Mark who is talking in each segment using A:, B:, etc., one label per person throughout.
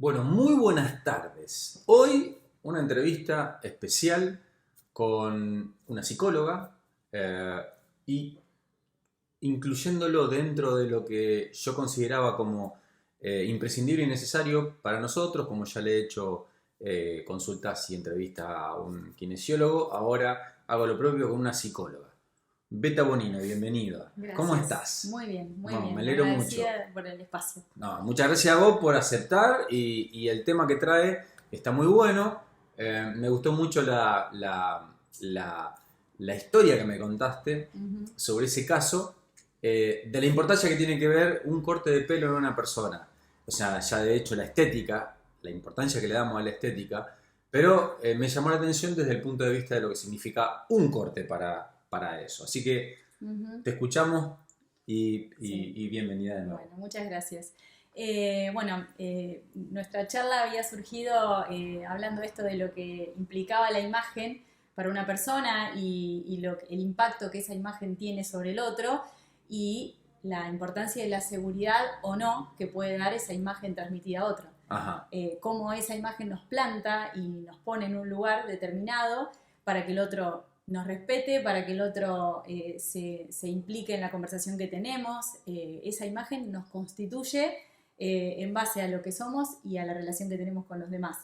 A: Bueno, muy buenas tardes. Hoy una entrevista especial con una psicóloga y incluyéndolo dentro de lo que yo consideraba como imprescindible y necesario para nosotros, como ya le he hecho consultas y entrevistas a un kinesiólogo, ahora hago lo propio con una psicóloga. Beta Bonino, bienvenida. ¿Cómo
B: Gracias.
A: estás?
B: Muy bien, muy
A: Bueno, me
B: bien.
A: alegro mucho.
B: Agradecida por el espacio.
A: No, muchas gracias a vos por aceptar y el tema que trae está muy bueno. Me gustó mucho la- la historia que me contaste
B: Ujú.
A: sobre ese caso, de la importancia que tiene que ver un corte de pelo en una persona. O sea, ya de hecho la estética, la importancia que le damos a la estética, pero me llamó la atención desde el punto de vista de lo que significa un corte para eso. Así que
B: Ujú.
A: te escuchamos
B: Sí,
A: y bienvenida de nuevo.
B: bueno, muchas gracias. Nuestra charla había surgido hablando esto de lo que implicaba la imagen para una persona y el impacto que esa imagen tiene sobre el otro y la importancia de la seguridad o no que puede dar esa imagen transmitida a otro.
A: Ajá.
B: Cómo esa imagen nos planta y nos pone en un lugar determinado para que el otro nos respete, para que el otro se implique en la conversación que tenemos. Esa imagen nos constituye en base a lo que somos y a la relación que tenemos con los demás.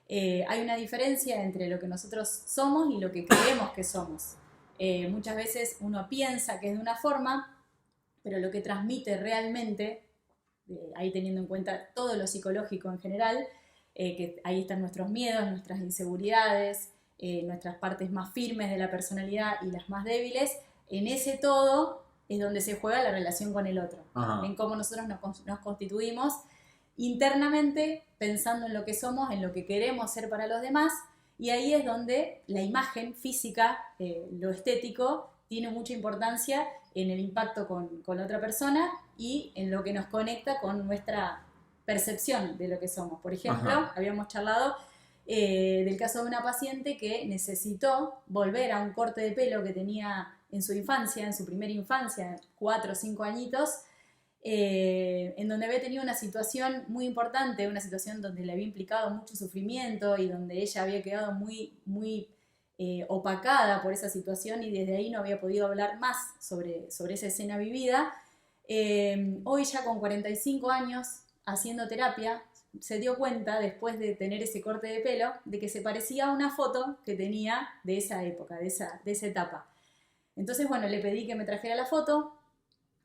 B: Hay una diferencia entre lo que nosotros somos y lo que creemos que somos. Muchas veces uno piensa que es de una forma, pero lo que transmite realmente, ahí teniendo en cuenta todo lo psicológico en general, que ahí están nuestros miedos, nuestras inseguridades, nuestras partes más firmes de la personalidad y las más débiles, en ese todo es donde se juega la relación con el otro,
A: Ajá.
B: en cómo nosotros nos constituimos internamente pensando en lo que somos, en lo que queremos ser para los demás, y ahí es donde la imagen física, lo estético, tiene mucha importancia en el impacto con la otra persona y en lo que nos conecta con nuestra percepción de lo que somos. Por ejemplo,
A: Ajá.
B: habíamos charlado del caso de una paciente que necesitó volver a un corte de pelo que tenía en su infancia, en su primera infancia, 4 o 5 añitos, en donde había tenido una situación muy importante, una situación donde le había implicado mucho sufrimiento y donde ella había quedado muy opacada por esa situación y desde ahí no había podido hablar más sobre esa escena vivida. Hoy ya con 45 años haciendo terapia, se dio cuenta, después de tener ese corte de pelo, de que se parecía a una foto que tenía de esa época, de esa etapa. Entonces, bueno, le pedí que me trajera la foto,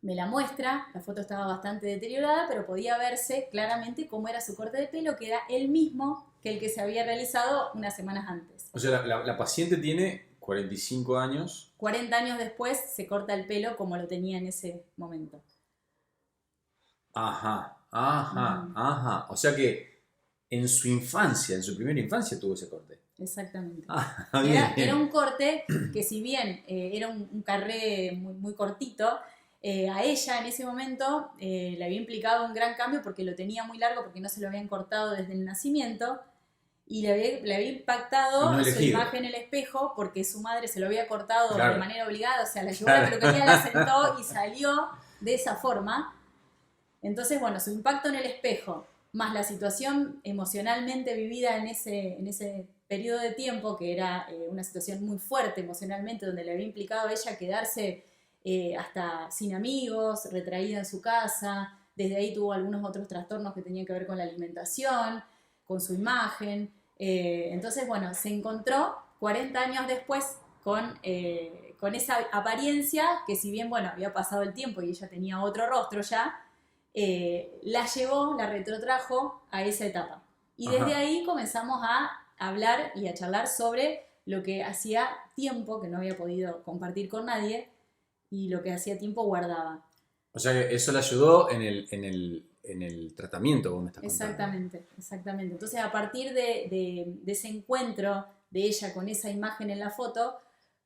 B: me la muestra, la foto estaba bastante deteriorada, pero podía verse claramente cómo era su corte de pelo, que era el mismo que el que se había realizado unas semanas antes.
A: O sea, la paciente tiene 45 años.
B: 40 años después se corta el pelo como lo tenía en ese momento.
A: Ajá, ajá,
B: Ujú.
A: ajá. O sea que en su infancia, en su primera infancia tuvo ese corte.
B: Exactamente.
A: Ah,
B: Y
A: bien,
B: era un
A: bien.
B: corte que si bien era un carré muy cortito, a ella en ese momento le había implicado un gran cambio porque lo tenía muy largo, porque no se lo habían cortado desde el nacimiento, y le había
A: Y no
B: impactado su
A: elegido.
B: imagen en el espejo porque su madre se lo había cortado de
A: Claro,
B: manera obligada, o sea, la llevó a la
A: claro.
B: peluquería, la sentó y salió de esa forma. Entonces, bueno, su impacto en el espejo, más la situación emocionalmente vivida en ese periodo de tiempo, que era una situación muy fuerte emocionalmente, donde le había implicado a ella quedarse hasta sin amigos, retraída en su casa, desde ahí tuvo algunos otros trastornos que tenían que ver con la alimentación, con su imagen. Entonces, bueno, se encontró 40 años después con esa apariencia que si bien, bueno, había pasado el tiempo y ella tenía otro rostro ya, la llevó, la retrotrajo a esa etapa. Y desde
A: Ajá.
B: ahí comenzamos a hablar y a charlar sobre lo que hacía tiempo que no había podido compartir con nadie y lo que hacía tiempo guardaba.
A: O sea que eso le ayudó en el tratamiento que vos me estás contando.
B: Exactamente, exactamente. Entonces, a partir de ese encuentro de ella con esa imagen en la foto,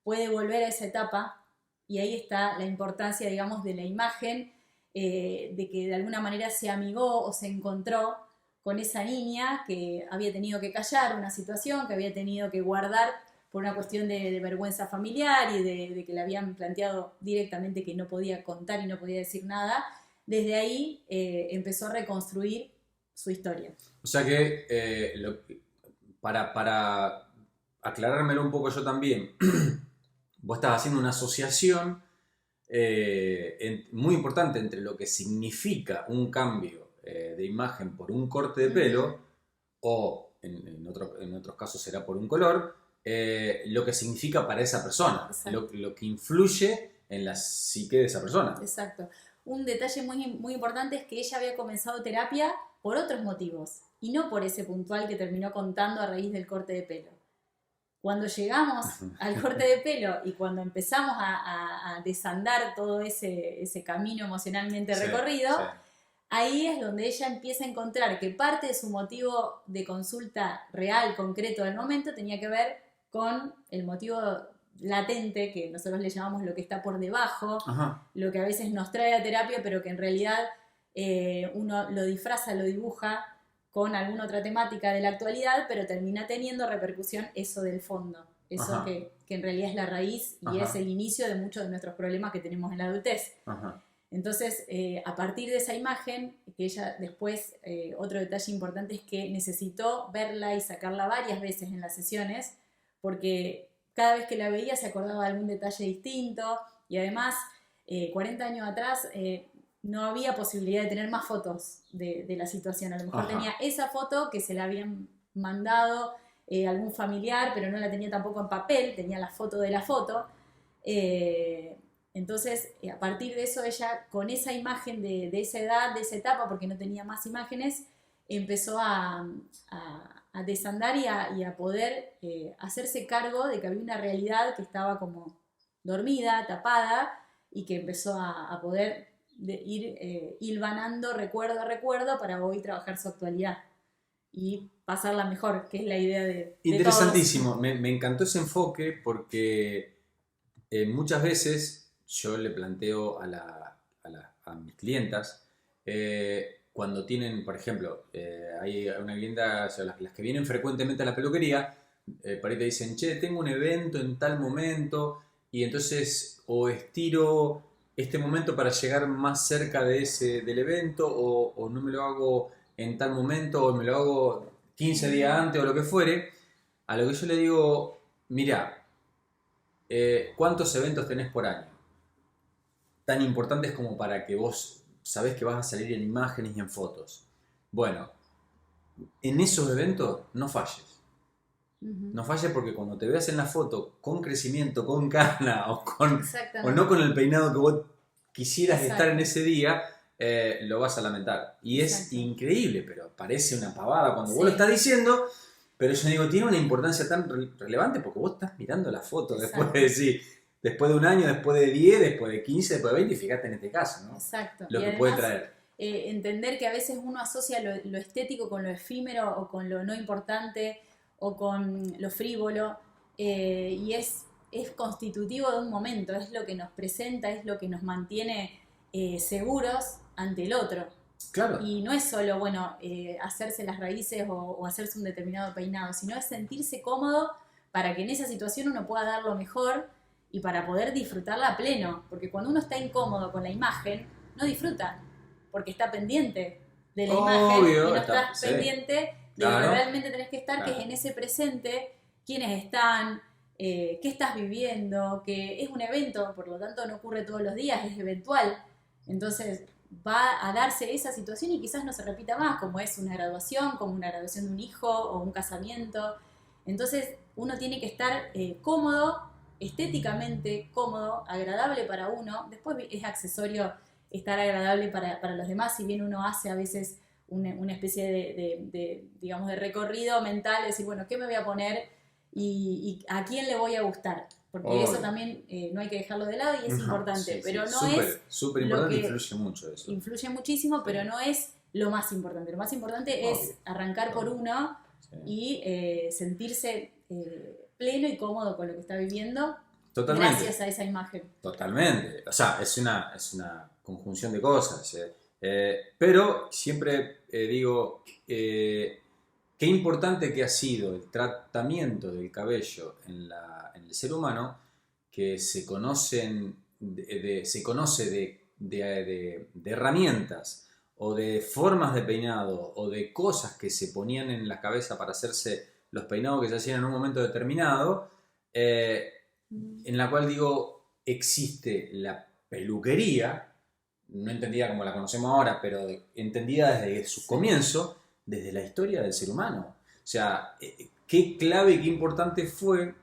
B: puede volver a esa etapa y ahí está la importancia, digamos, de la imagen, de que de alguna manera se amigó o se encontró con esa niña que había tenido que callar una situación, que había tenido que guardar por una cuestión de vergüenza familiar y de que le habían planteado directamente que no podía contar y no podía decir nada. Desde ahí empezó a reconstruir su historia.
A: O sea que, para aclarármelo un poco yo también, vos estás haciendo una asociación muy importante entre lo que significa un cambio de imagen por un corte de pelo, o en otros casos será por un color, lo que significa para esa persona, lo que influye en la psique de esa persona.
B: Exacto. Un detalle muy, muy importante es que ella había comenzado terapia por otros motivos y no por ese puntual que terminó contando a raíz del corte de pelo. Cuando llegamos al corte de pelo y cuando empezamos a desandar todo ese camino emocionalmente recorrido, ahí es donde ella empieza a encontrar que parte de su motivo de consulta real, concreto del momento, tenía que ver con el motivo latente, que nosotros le llamamos lo que está por debajo, lo que a veces nos trae a terapia, pero que en realidad uno lo disfraza, lo dibuja con alguna otra temática de la actualidad, pero termina teniendo repercusión eso del fondo, eso que en realidad es la raíz y es el inicio de muchos de nuestros problemas que tenemos en la adultez. Entonces, a partir de esa imagen, que ella después, otro detalle importante es que necesitó verla y sacarla varias veces en las sesiones, porque cada vez que la veía se acordaba de algún detalle distinto, y además, 40 años atrás, no había posibilidad de tener más fotos de la situación. A lo mejor tenía esa foto que se la habían mandado algún familiar, pero no la tenía tampoco en papel, tenía la foto de la foto. Entonces, a partir de eso, ella, con esa imagen de esa edad, de esa etapa, porque no tenía más imágenes, empezó a desandar y a poder hacerse cargo de que había una realidad que estaba como dormida, tapada, y que empezó a poder ir hilvanando recuerdo a recuerdo para hoy trabajar su actualidad y pasarla mejor, que es la idea de
A: Interesantísimo,
B: todos.
A: me encantó ese enfoque porque muchas veces yo le planteo a mis clientas, cuando tienen, por ejemplo, hay una clienta, o sea, las que vienen frecuentemente a la peluquería, por ahí te dicen, che, tengo un evento en tal momento, y entonces o estiro este momento para llegar más cerca del evento, o no me lo hago en tal momento, o me lo hago 15 días antes, o lo que fuere. A lo que yo le digo, mirá, ¿cuántos eventos tenés por año? Tan importantes como para que vos sabés que vas a salir en imágenes y en fotos. Bueno, en esos eventos no falles. No falles, porque cuando te veas en la foto con crecimiento, con cana o no con el peinado que vos quisieras estar en ese día, lo vas a lamentar. Y es increíble, pero parece una pavada cuando vos lo estás diciendo, pero yo digo, tiene una importancia tan relevante porque vos estás mirando la foto después de decir, después de un año, después de 10, después de 15, después de 20, y fíjate en este caso, ¿no?
B: Exacto.
A: Lo
B: y
A: que
B: además,
A: puede traer.
B: Entender que a veces uno asocia lo estético con lo efímero o con lo no importante o con lo frívolo, y es constitutivo de un momento, es lo que nos presenta, es lo que nos mantiene seguros ante el otro.
A: Claro.
B: Y no es solo, bueno, hacerse las raíces o hacerse un determinado peinado, sino es sentirse cómodo para que en esa situación uno pueda dar lo mejor y para poder disfrutarla a pleno. Porque cuando uno está incómodo con la imagen, no disfruta, porque está pendiente de la imagen y no estás pendiente de lo que realmente tenés que estar, que es en ese presente, quiénes están, qué estás viviendo, que es un evento, por lo tanto no ocurre todos los días, es eventual. Entonces va a darse esa situación y quizás no se repita más, como es una graduación, como una graduación de un hijo o un casamiento. Entonces uno tiene que estar cómodo, estéticamente cómodo, agradable para uno. Después es accesorio estar agradable para los demás, si bien uno hace a veces una especie digamos, de recorrido mental, de decir, bueno, ¿qué me voy a poner y a quién le voy a gustar? Porque eso también no hay que dejarlo de lado y es importante, pero no es
A: súper importante, influye mucho eso.
B: Influye muchísimo, pero no es lo más importante. Lo más importante es arrancar por uno y sentirse pleno y cómodo con lo que está viviendo.
A: Totalmente.
B: Gracias a esa imagen.
A: Totalmente. O sea, es una conjunción de cosas. Pero siempre digo, qué importante que ha sido el tratamiento del cabello en el ser humano, que se conoce de herramientas o de formas de peinado, o de cosas que se ponían en la cabeza para hacerse los peinados que se hacían en un momento determinado, en la cual digo, existe la peluquería, no entendida como la conocemos ahora, pero entendida desde su comienzo, desde la historia del ser humano. O sea, qué clave y qué importante fue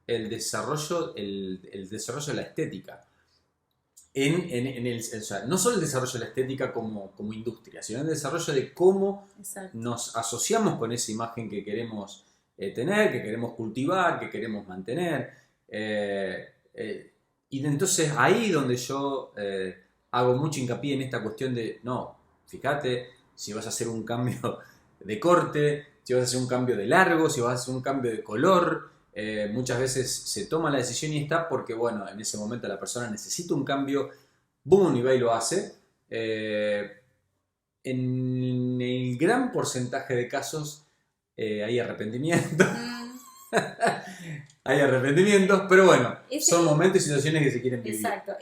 A: el desarrollo de la estética. O sea, no solo el desarrollo de la estética como industria, sino el desarrollo de cómo nos asociamos con esa imagen que queremos tener, que queremos cultivar, que queremos mantener. Y entonces ahí donde yo hago mucho hincapié en esta cuestión de, no, fíjate, si vas a hacer un cambio de corte, si vas a hacer un cambio de largo, si vas a hacer un cambio de color, muchas veces se toma la decisión y está porque, bueno, en ese momento la persona necesita un cambio, boom, y va y lo hace. En el gran porcentaje de casos hay arrepentimientos. Hay arrepentimientos, pero bueno, son momentos y situaciones que se quieren vivir.
B: Exacto.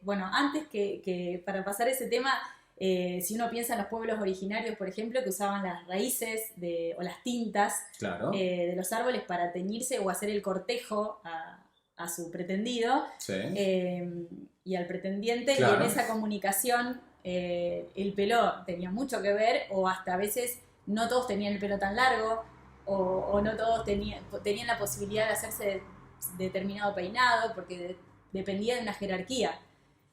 B: Bueno, antes que para pasar ese tema, si uno piensa en los pueblos originarios, por ejemplo, que usaban las raíces o las tintas
A: claro.
B: De los árboles para teñirse o hacer el cortejo a su pretendido,
A: sí.
B: Y al pretendiente,
A: claro.
B: Y en esa comunicación el pelo tenía mucho que ver, o hasta a veces no todos tenían el pelo tan largo, o no todos tenían la posibilidad de hacerse determinado peinado, porque dependía de una jerarquía.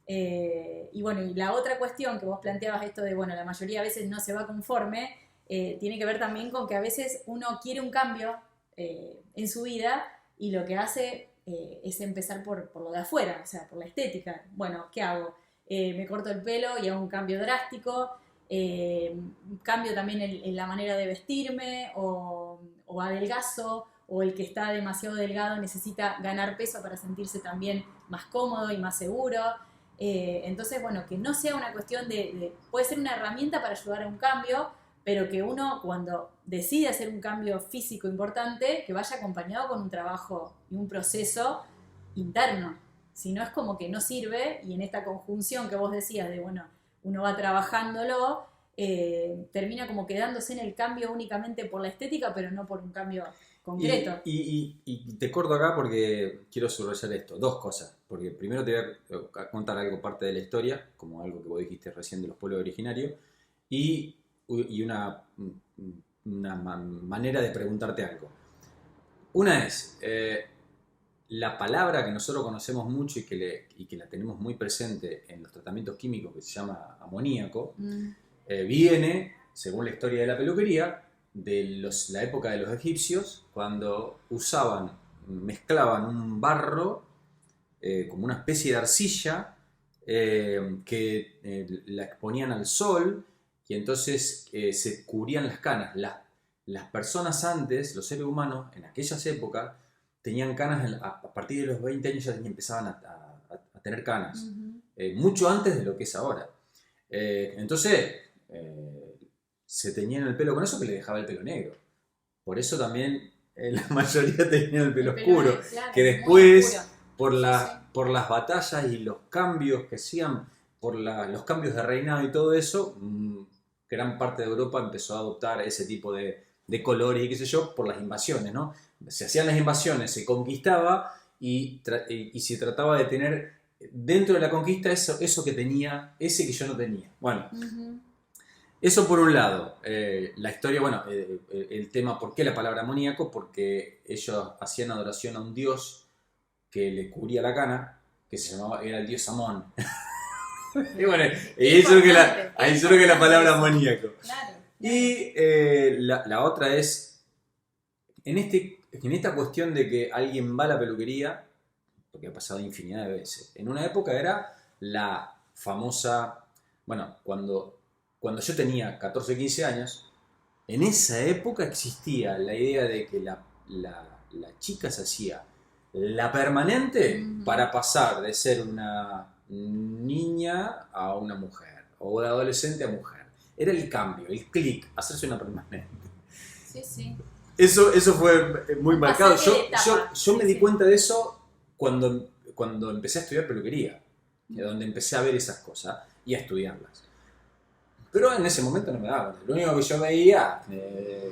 B: Y bueno, y la otra cuestión que vos planteabas, esto de, bueno, la mayoría a veces no se va conforme, tiene que ver también con que a veces uno quiere un cambio en su vida y lo que hace es empezar por lo de afuera, o sea, por la estética. Bueno, ¿qué hago? Me corto el pelo y hago un cambio drástico, cambio también en la manera de vestirme, o adelgazo, o el que está demasiado delgado necesita ganar peso para sentirse también más cómodo y más seguro. Entonces, bueno, que no sea una cuestión puede ser una herramienta para ayudar a un cambio, pero que uno, cuando decide hacer un cambio físico importante, que vaya acompañado con un trabajo y un proceso interno. Si no, es como que no sirve, y en esta conjunción que vos decías de, bueno, uno va trabajándolo, termina como quedándose en el cambio únicamente por la estética, pero no por un cambio concreto.
A: Y te corto acá porque quiero subrayar esto, dos cosas. Porque primero te voy a contar algo parte de la historia, como algo que vos dijiste recién de los pueblos originarios, y una manera de preguntarte algo. Una es, la palabra que nosotros conocemos mucho y que la tenemos muy presente en los tratamientos químicos, que se llama amoníaco, viene, según la historia de la peluquería, de la época de los egipcios, cuando mezclaban un barro como una especie de arcilla que la exponían al sol, y entonces se cubrían las canas. Las personas antes, los seres humanos, en aquellas épocas, tenían canas, a partir de los 20 años ya empezaban a tener canas, mucho antes de lo que es ahora. Entonces, se teñían el pelo con eso, que le dejaba el pelo negro. Por eso también la mayoría tenían el pelo oscuro, claro, que después, por las batallas y los cambios que hacían, por los cambios de reinado y todo eso, gran parte de Europa empezó a adoptar ese tipo de colores y qué sé yo, por las invasiones, ¿no? Se hacían las invasiones, se conquistaba y se trataba de tener dentro de la conquista eso que tenía, ese que yo no tenía. Bueno, eso por un lado. La historia, bueno, el tema, ¿por qué la palabra amoníaco? Porque ellos hacían adoración a un dios que le cubría la cana, que era el dios Amón. Y bueno, ahí surge la palabra amoníaco.
B: Claro.
A: Y la otra es, en esta cuestión de que alguien va a la peluquería, porque ha pasado infinidad de veces. En una época era la famosa, bueno, cuando yo tenía 14 o 15 años, en esa época existía la idea de que la chica se hacía la permanente para pasar de ser una niña a una mujer, o de adolescente a mujer. Era el cambio, el clic, hacerse una permanente.
B: Sí, sí.
A: Eso fue muy marcado. Yo me di cuenta de eso cuando empecé a estudiar peluquería, donde empecé a ver esas cosas y a estudiarlas. Pero en ese momento no me daba cuenta. Lo único que yo veía,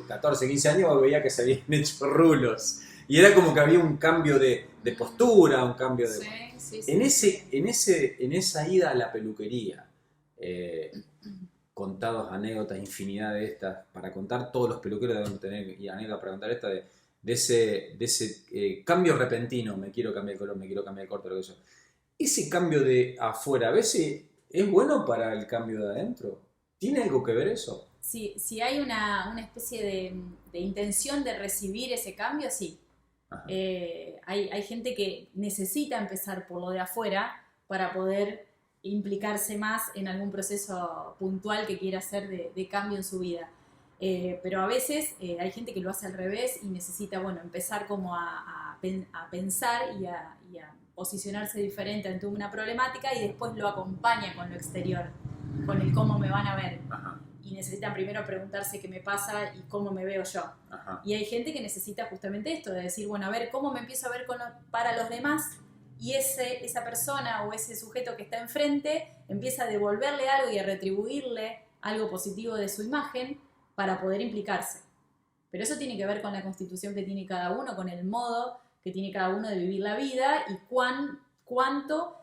A: 14, 15 años, veía que se habían hecho rulos. Y era como que había un cambio de postura, un cambio de...
B: Sí.
A: En esa ida a la peluquería, contados anécdotas, infinidad de estas, para contar, todos los peluqueros deben tener y anécdotas para contar esta de ese cambio repentino, me quiero cambiar el color, me quiero cambiar el corte, lo que sea. Ese cambio de afuera, a veces es bueno para el cambio de adentro. ¿Tiene algo que ver eso?
B: Si hay una especie de intención de recibir ese cambio, sí. Hay gente que necesita empezar por lo de afuera para poder implicarse más en algún proceso puntual que quiera hacer de cambio en su vida. Pero a veces hay gente que lo hace al revés y necesita, bueno, empezar como a pensar y a posicionarse diferente ante una problemática y después lo acompaña con lo exterior, con el cómo me van a ver.
A: Ajá.
B: Y necesitan primero preguntarse qué me pasa y cómo me veo yo.
A: Ajá.
B: Y hay gente que necesita justamente esto, de decir, bueno, a ver, ¿cómo me empiezo a ver para los demás? Y esa persona o ese sujeto que está enfrente empieza a devolverle algo y a retribuirle algo positivo de su imagen para poder implicarse. Pero eso tiene que ver con la constitución que tiene cada uno, con el modo que tiene cada uno de vivir la vida y cuánto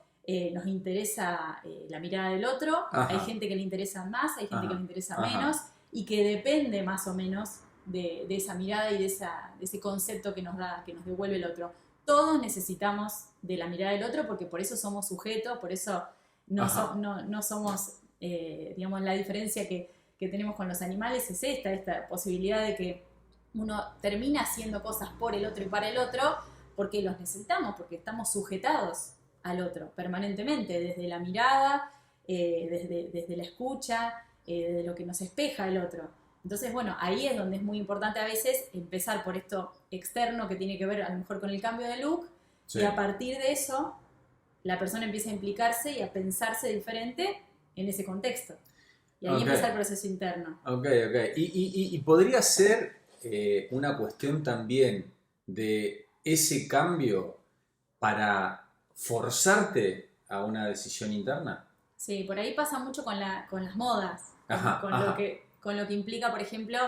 B: nos interesa la mirada del otro.
A: Ajá.
B: Hay gente que le interesa más, hay gente
A: Ajá.
B: que le interesa
A: Ajá.
B: menos y que depende más o menos de esa mirada y de ese concepto que nos devuelve el otro. Todos necesitamos de la mirada del otro porque por eso somos sujetos, por eso no somos, digamos, la diferencia que tenemos con los animales es esta posibilidad de que uno termina haciendo cosas por el otro y para el otro porque los necesitamos, porque estamos sujetados al otro permanentemente, desde la mirada, desde la escucha, desde lo que nos espeja el otro. Entonces, bueno, ahí es donde es muy importante a veces empezar por esto externo que tiene que ver a lo mejor con el cambio de look, sí. Y a partir de eso la persona empieza a implicarse y a pensarse diferente en ese contexto. Y ahí empieza el proceso interno.
A: Ok. Y podría ser una cuestión también de ese cambio para forzarte a una decisión interna.
B: Sí, por ahí pasa mucho con las modas, con lo que implica, por ejemplo,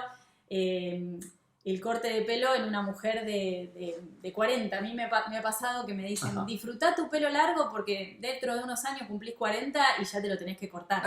B: el corte de pelo en una mujer de 40. A mí me ha pasado que me dicen, disfrutá tu pelo largo porque dentro de unos años cumplís 40 y ya te lo tenés que cortar.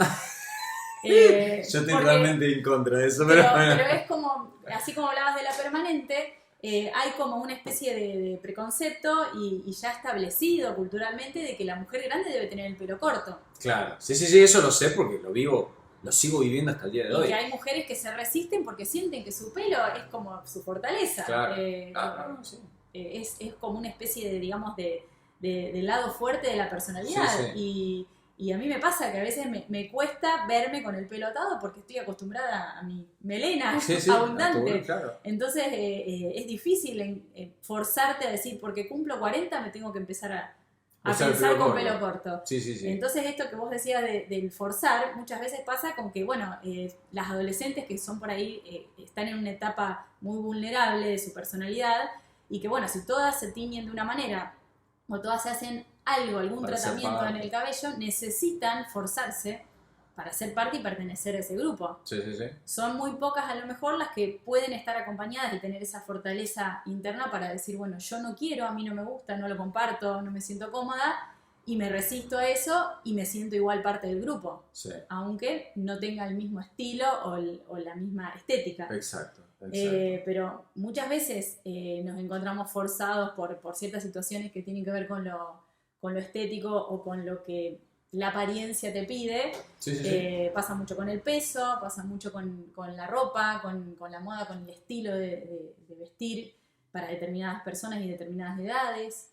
A: Yo estoy realmente en contra de eso. Pero
B: es como, así como hablabas de la permanente, hay como una especie de preconcepto y ya establecido culturalmente de que la mujer grande debe tener el pelo corto.
A: Claro, sí, eso lo sé porque lo sigo viviendo hasta el día de hoy.
B: Y que hay mujeres que se resisten porque sienten que su pelo es como su fortaleza.
A: Claro, sí.
B: Es como una especie de, digamos, de lado fuerte de la personalidad. Sí. Y a mí me pasa que a veces me cuesta verme con el pelo atado porque estoy acostumbrada a mi melena abundante. Claro. Entonces es difícil forzarte a decir, porque cumplo 40 me tengo que empezar a pensar con pelo corto.
A: Sí.
B: Entonces esto que vos decías del forzar, muchas veces pasa con que, bueno, las adolescentes que son por ahí están en una etapa muy vulnerable de su personalidad y que, bueno, si todas se tiñen de una manera o todas se hacen algún tratamiento en el cabello, necesitan forzarse para ser parte y pertenecer a ese grupo.
A: Sí.
B: Son muy pocas a lo mejor las que pueden estar acompañadas y tener esa fortaleza interna para decir, bueno, yo no quiero, a mí no me gusta, no lo comparto, no me siento cómoda y me resisto a eso y me siento igual parte del grupo, aunque no tenga el mismo estilo o la misma estética.
A: Exacto.
B: Pero muchas veces nos encontramos forzados por ciertas situaciones que tienen que ver con lo estético o con lo que la apariencia te pide. Sí. Pasa mucho con el peso, pasa mucho con la ropa, con la moda, con el estilo de vestir para determinadas personas y determinadas edades.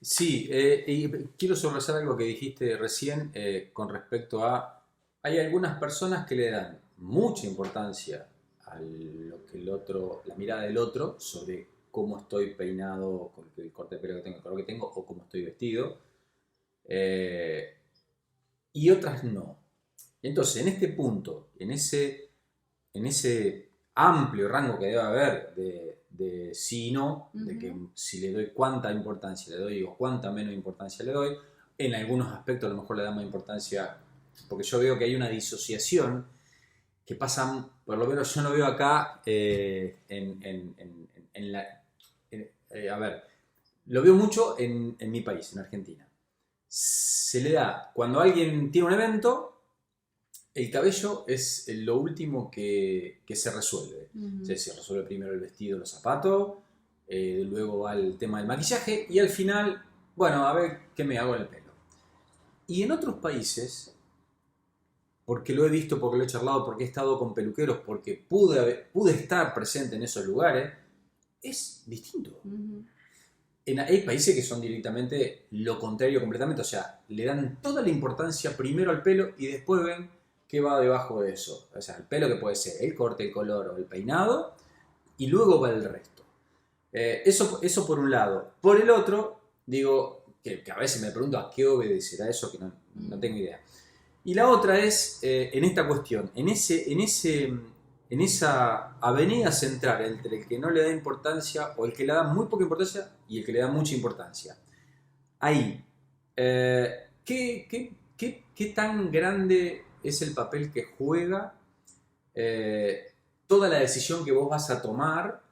A: Sí, y quiero subrayar algo que dijiste recién con respecto a... Hay algunas personas que le dan mucha importancia a lo que la mirada del otro sobre cómo estoy peinado, con el corte de pelo que tengo, el color que tengo o cómo estoy vestido. Y otras no. Entonces, en este punto, en ese amplio rango que debe haber de sí y no, de que si le doy cuánta importancia le doy o cuánta menos importancia le doy, en algunos aspectos a lo mejor le da más importancia, porque yo veo que hay una disociación que pasan, por lo menos yo lo veo acá, a ver, lo veo mucho en mi país, en Argentina. Se le da, cuando alguien tiene un evento, el cabello es lo último que se resuelve.
B: Ujú.
A: O sea, se resuelve primero el vestido, los zapatos, luego va el tema del maquillaje y al final, bueno, a ver qué me hago en el pelo. Y en otros países, porque lo he visto, porque lo he charlado, porque he estado con peluqueros, porque pude estar presente en esos lugares, es distinto.
B: Ujú.
A: Hay países que son directamente lo contrario completamente, o sea, le dan toda la importancia primero al pelo y después ven qué va debajo de eso. O sea, el pelo que puede ser el corte, el color o el peinado, y luego va el resto. Eso por un lado. Por el otro, digo, que a veces me pregunto a qué obedecerá eso, que no tengo idea. Y la otra es, en esta cuestión, en esa avenida central entre el que no le da importancia o el que le da muy poca importancia y el que le da mucha importancia. Ahí, ¿qué tan grande es el papel que juega toda la decisión que vos vas a tomar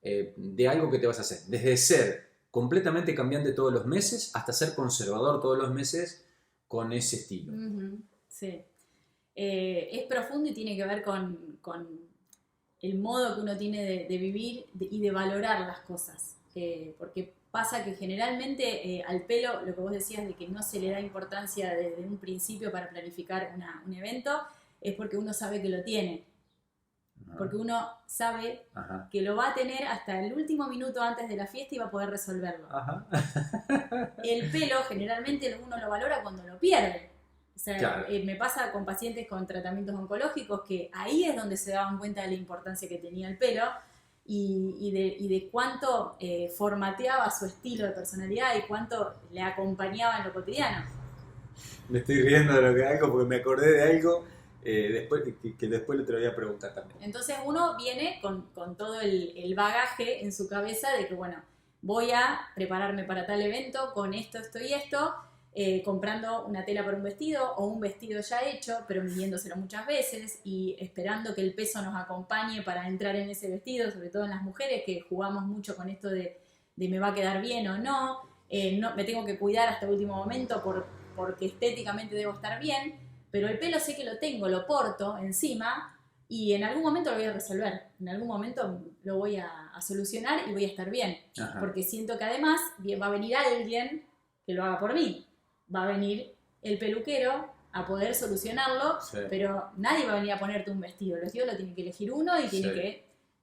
A: de algo que te vas a hacer? Desde ser completamente cambiante todos los meses hasta ser conservador todos los meses con ese estilo.
B: Ujú. Sí. Es profundo y tiene que ver con el modo que uno tiene de vivir y de valorar las cosas. Porque pasa que generalmente al pelo, lo que vos decías de que no se le da importancia desde un principio para planificar un evento, es porque uno sabe que lo tiene. Porque uno sabe
A: Ajá.
B: que lo va a tener hasta el último minuto antes de la fiesta y va a poder resolverlo.
A: Ajá.
B: El pelo generalmente uno lo valora cuando lo pierde. O sea,
A: Claro.
B: me pasa con pacientes con tratamientos oncológicos que ahí es donde se daban cuenta de la importancia que tenía el pelo y de cuánto formateaba su estilo de personalidad y cuánto le acompañaba en lo cotidiano.
A: Me estoy riendo de lo que hago porque me acordé de algo que después te lo voy a preguntar también.
B: Entonces uno viene con todo el bagaje en su cabeza de que, bueno, voy a prepararme para tal evento con esto y esto, comprando una tela para un vestido o un vestido ya hecho, pero midiéndoselo muchas veces y esperando que el peso nos acompañe para entrar en ese vestido, sobre todo en las mujeres que jugamos mucho con esto de me va a quedar bien o no, me tengo que cuidar hasta el último momento porque estéticamente debo estar bien, pero el pelo sé que lo tengo, lo porto encima y en algún momento lo voy a resolver, en algún momento lo voy a solucionar y voy a estar bien,
A: Ajá.
B: porque siento que además va a venir alguien que lo haga por mí. Va a venir el peluquero a poder solucionarlo,
A: Sí.
B: pero nadie va a venir a ponerte un vestido. El vestido lo tiene que elegir uno y tiene
A: Sí.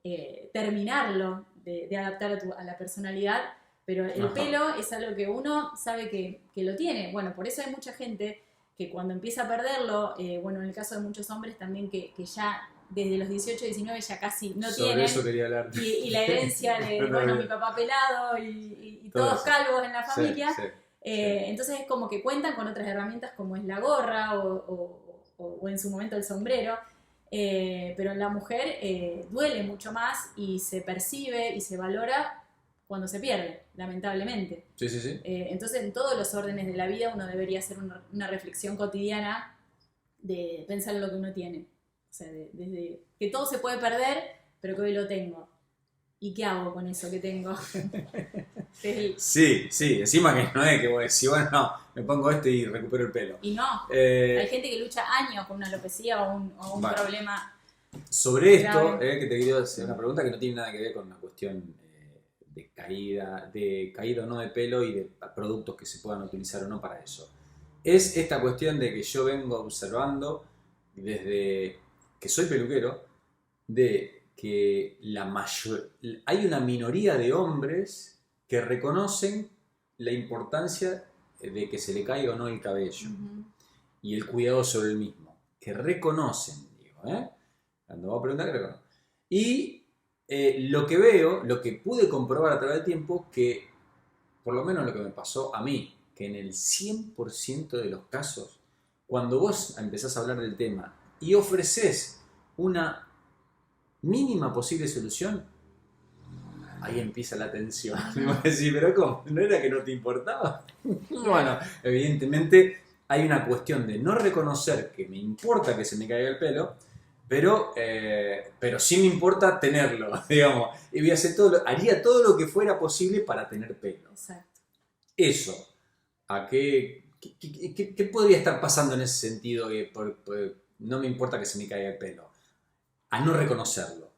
B: que terminarlo de adaptar a la personalidad, pero el
A: Ajá.
B: pelo es algo que uno sabe que lo tiene. Bueno, por eso hay mucha gente que cuando empieza a perderlo, bueno, en el caso de muchos hombres también que ya desde los 18, 19 ya casi no
A: Sobre
B: tienen.
A: eso quería hablar.
B: Y la herencia de, bueno, mi papá pelado y todos calvos en la familia.
A: Sí.
B: Entonces es como que cuentan con otras herramientas como es la gorra o en su momento el sombrero, pero en la mujer duele mucho más y se percibe y se valora cuando se pierde, lamentablemente.
A: Sí.
B: Entonces en todos los órdenes de la vida uno debería hacer una reflexión cotidiana de pensar en lo que uno tiene. O sea, desde que todo se puede perder, pero que hoy lo tengo. ¿Y qué hago con eso que tengo?
A: Sí, encima que no es que vos decís, bueno, no, me pongo esto y recupero el pelo.
B: Y no, hay gente que lucha años con una alopecia o un
A: Vale.
B: problema.
A: Sobre esto,
B: grave.
A: que te quiero hacer una pregunta que no tiene nada que ver con una cuestión de caída o no de pelo y de productos que se puedan utilizar o no para eso. Es esta cuestión de que yo vengo observando desde que soy peluquero, de que hay una minoría de hombres que reconocen la importancia de que se le caiga o no el cabello y el cuidado sobre el mismo, que reconocen, digo, cuando voy a preguntar, que reconocen. Y lo que veo, lo que pude comprobar a través del tiempo, que por lo menos lo que me pasó a mí, que en el 100% de los casos, cuando vos empezás a hablar del tema y ofreces una mínima posible solución, ahí empieza la tensión. Me vas a decir, pero ¿cómo? ¿No era que no te importaba? Bueno, evidentemente hay una cuestión de no reconocer que me importa que se me caiga el pelo, pero sí me importa tenerlo, digamos. Y voy a hacer haría todo lo que fuera posible para tener pelo.
B: Exacto.
A: Eso, ¿a qué podría estar pasando en ese sentido? No me importa que se me caiga el pelo. A no reconocerlo.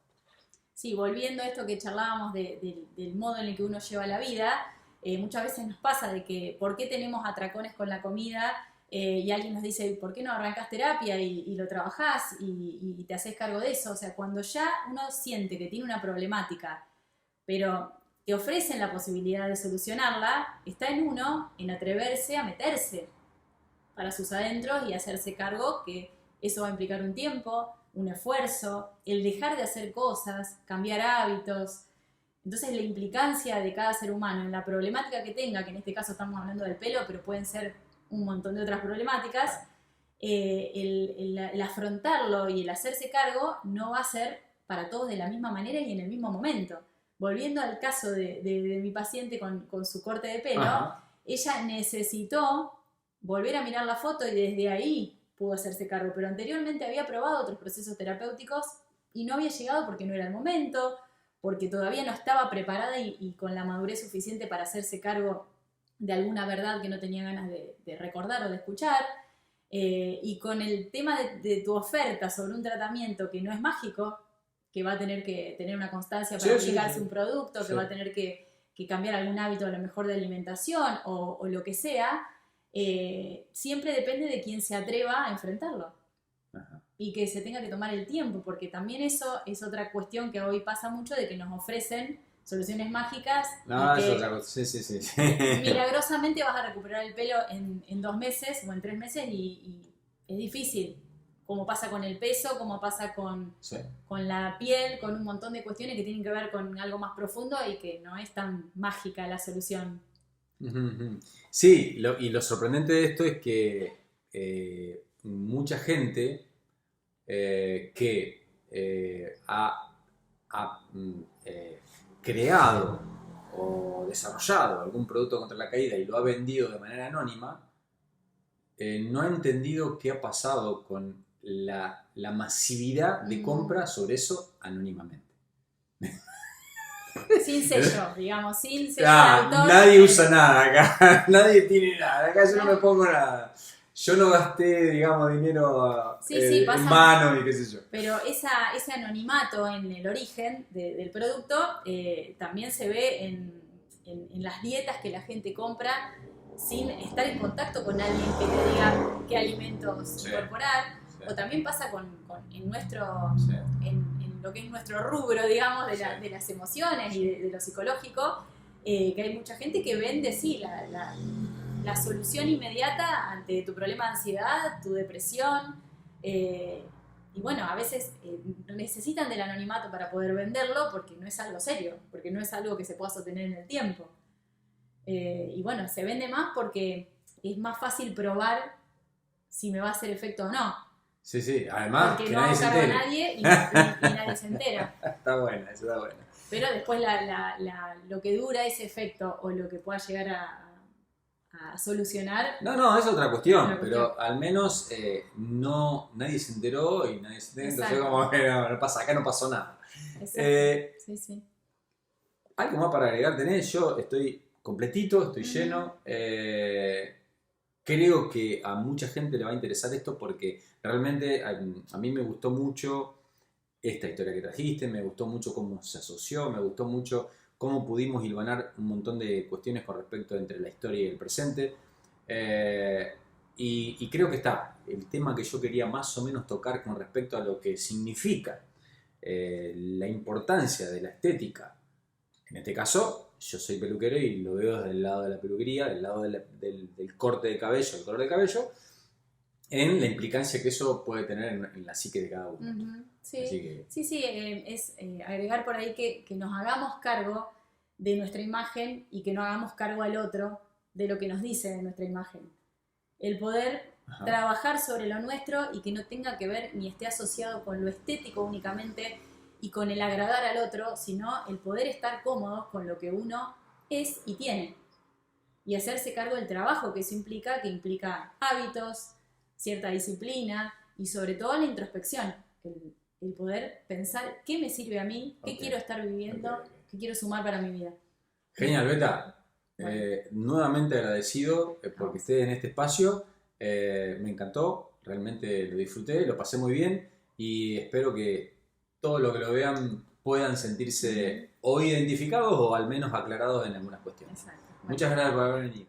B: Sí, volviendo a esto que charlábamos del modo en el que uno lleva la vida, muchas veces nos pasa de que ¿por qué tenemos atracones con la comida? Y alguien nos dice, ¿por qué no arrancas terapia y lo trabajás y te haces cargo de eso? O sea, cuando ya uno siente que tiene una problemática, pero te ofrecen la posibilidad de solucionarla, está en uno en atreverse a meterse para sus adentros y hacerse cargo que eso va a implicar un tiempo, un esfuerzo, el dejar de hacer cosas, cambiar hábitos. Entonces la implicancia de cada ser humano en la problemática que tenga, que en este caso estamos hablando del pelo, pero pueden ser un montón de otras problemáticas, el afrontarlo y el hacerse cargo no va a ser para todos de la misma manera y en el mismo momento. Volviendo al caso de mi paciente con su corte de pelo,
A: Ajá.
B: ella necesitó volver a mirar la foto y desde ahí pudo hacerse cargo, pero anteriormente había probado otros procesos terapéuticos y no había llegado porque no era el momento, porque todavía no estaba preparada y con la madurez suficiente para hacerse cargo de alguna verdad que no tenía ganas de recordar o de escuchar, y con el tema de tu oferta sobre un tratamiento que no es mágico, que va a tener que tener una constancia para aplicarse un producto, que va a tener que cambiar algún hábito a lo mejor de alimentación o lo que sea, siempre depende de quién se atreva a enfrentarlo. Ajá. Y que se tenga que tomar el tiempo, porque también eso es otra cuestión que hoy pasa mucho, de que nos ofrecen soluciones mágicas.
A: No,
B: y que
A: es otra cosa. Sí.
B: milagrosamente vas a recuperar el pelo en 2 meses o en 3 meses y es difícil. Como pasa con el peso, como pasa con la piel, con un montón de cuestiones que tienen que ver con algo más profundo y que no es tan mágica la solución.
A: Sí, y lo sorprendente de esto es que mucha gente que ha creado o desarrollado algún producto contra la caída y lo ha vendido de manera anónima, no ha entendido qué ha pasado con la masividad de compra sobre eso anónimamente.
B: Sin sello, digamos, sin sello de autor.
A: Nadie usa nada acá, nadie tiene nada, acá yo no me pongo nada. Yo no gasté, digamos, dinero en mano y qué sé yo.
B: Pero ese anonimato en el origen del producto también se ve en las dietas que la gente compra sin estar en contacto con alguien que le diga qué alimentos incorporar. O también pasa en lo que es nuestro rubro, digamos, de las emociones y de lo psicológico, que hay mucha gente que vende, la solución inmediata ante tu problema de ansiedad, tu depresión, y bueno, a veces necesitan del anonimato para poder venderlo porque no es algo serio, porque no es algo que se pueda sostener en el tiempo. Y bueno, se vende más porque es más fácil probar si me va a hacer efecto o no.
A: Sí, además
B: porque
A: que
B: no
A: nadie se entere.
B: A nadie y nadie se entera.
A: Está buena, eso está buena.
B: Pero después lo que dura ese efecto o lo que pueda llegar a solucionar.
A: No, es otra cuestión, pero al menos nadie se enteró y nadie se enteró. Entonces, como que no pasa, acá no pasó nada.
B: Sí.
A: ¿Algo más para agregar tenés? Yo estoy completito, estoy lleno. Creo que a mucha gente le va a interesar esto porque realmente a mí me gustó mucho esta historia que trajiste, me gustó mucho cómo se asoció, me gustó mucho cómo pudimos hilvanar un montón de cuestiones con respecto entre la historia y el presente. Y creo que está el tema que yo quería más o menos tocar con respecto a lo que significa la importancia de la estética. En este caso, yo soy peluquero y lo veo desde el lado de la peluquería, del lado del corte de cabello, el color de cabello, en la implicancia que eso puede tener en la psique de cada uno.
B: Uh-huh. Sí, es agregar por ahí que nos hagamos cargo de nuestra imagen y que no hagamos cargo al otro de lo que nos dice de nuestra imagen. El poder trabajar sobre lo nuestro y que no tenga que ver ni esté asociado con lo estético únicamente y con el agradar al otro, sino el poder estar cómodos con lo que uno es y tiene. Y hacerse cargo del trabajo que eso implica, que implica hábitos, cierta disciplina y sobre todo la introspección. el poder pensar qué me sirve a mí, qué
A: Ok.
B: quiero estar viviendo,
A: Ok.
B: qué quiero sumar para mi vida.
A: Genial, Beta.
B: Bueno.
A: Nuevamente agradecido porque estés en este espacio. Me encantó, realmente lo disfruté, lo pasé muy bien y espero que todos los que lo vean puedan sentirse o identificados o al menos aclarados en algunas cuestiones.
B: Exacto. Bueno.
A: Muchas gracias por haber venido.